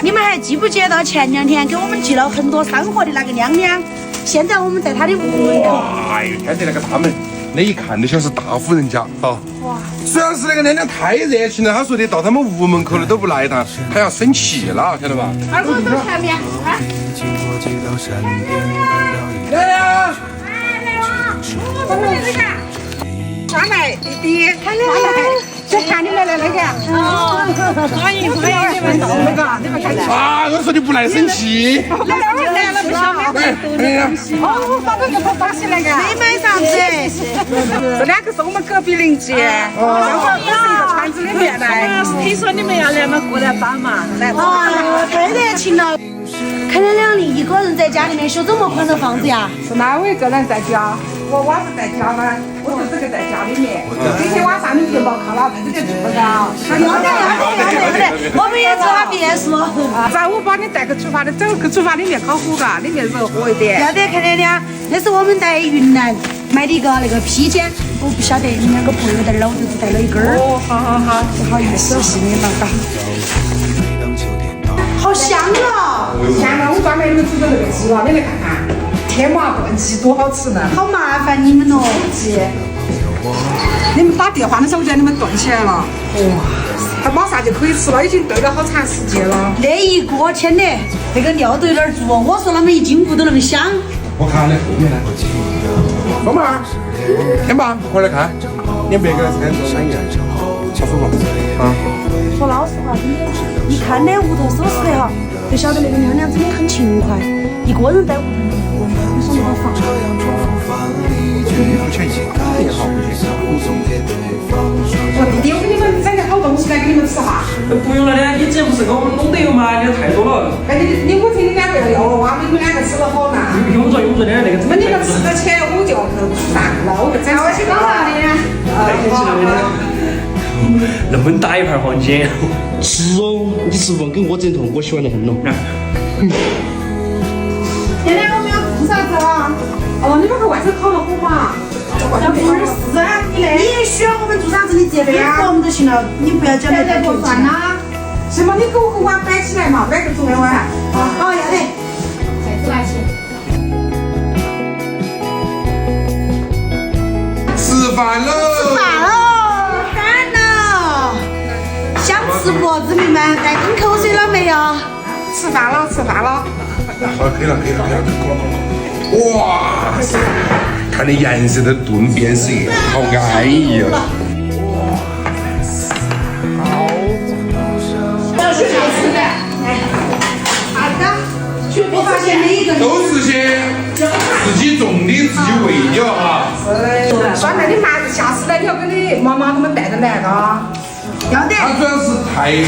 你们还记不记得前2天给我们寄了很多山货的那个娘娘？现在我们在她的屋门口。哎呦，天天那个他们，那一看就像是大户人家啊。哇！主要是那个娘娘太热情了，她说的到他们屋门口的都不来一趟，她要生气了，晓得吧？二哥走前面。娘娘。妈来，弟弟，妈来，这看你们来那个。欢迎你们到那个，你们看。啊！我说你不来生气。来了不想买哦，把这个东西那个。没买啥子。这2个是我们隔壁邻居，这是一个圈子里面来。听说你们要来嘛，过来帮忙。来。哦，太热情了。看见梁丽一个人在家里面修这么宽的房子呀？是哪位个人在家？我是在家呢，我就这个在家里面。今天晚上你们就莫看了，在这里住不着。要得，我们也住他别墅。然后我把你带去厨房里，走去厨房里面烤火嘎，里面热和一点。要得，看见了，那是我们在云南买的一个那个披肩，我不晓得你2个朋友在哪儿，我就只带了一根儿。哦，好，不好意思，谢谢你们嘎。好香哦！香了，我专门给你们煮的那个鸡了，你来看看。天麻炖鸡多好吃呢！好麻烦你们哦。你们打电话的时候叫你们炖起来了，哇，它马上就可以吃了，已经炖了好长时间了。那一锅天的，那个料都有点足，我说那么一斤骨都那么香。我看那后面呢。宝妹儿，天吧，快来看，连别个餐桌三样，好舒服啊！说老实话，真的，一看那屋头收拾得好，就晓得那个娘娘真的很勤快，一个人在屋头。你说那个房。我弟弟，我给你们整点好东西来给你们吃哈。不用了的，你这不是给我们弄得有吗？你太多了。哎，你我听你2个要哇，你们2个吃得好呢。用着的那个。那你们吃得起，我就煮饭了，我就整。我去搞啥的呀？那么大一盘黄金。是哦，你吃饭跟我枕头，我喜欢得很咯。现在我们要做啥子啊？哦，你们去外头烤了火嘛？要不是啊，你也需要我们做啥子，你直接给我们就行了，你不要讲那太多算啦。行吧，你给我和碗摆起来嘛，摆个桌面碗。好，要得。筷子拿起。吃饭喽！吃饭喽！干了！想吃不，子民们？该吞口水了没有？吃饭了。好，可以了。哇塞，看那颜色都顿变色，好安逸啊！我发现每一个都是些自己种的、自己喂的啊。算了，你妈下次来你要跟你妈妈他们带着来的。要得。他主要是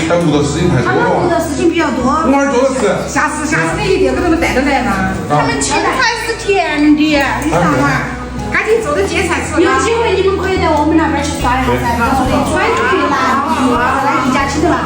他屋头事情太多他们屋了。头事情比较多。我儿做的是。下次你一定要给他们带着来呢。他们青菜是甜的，你啥嘛？赶紧做点芥菜吃。有机会你们可以到我们那边去耍一下噻，到时候川渝南部再来一家亲的嘛。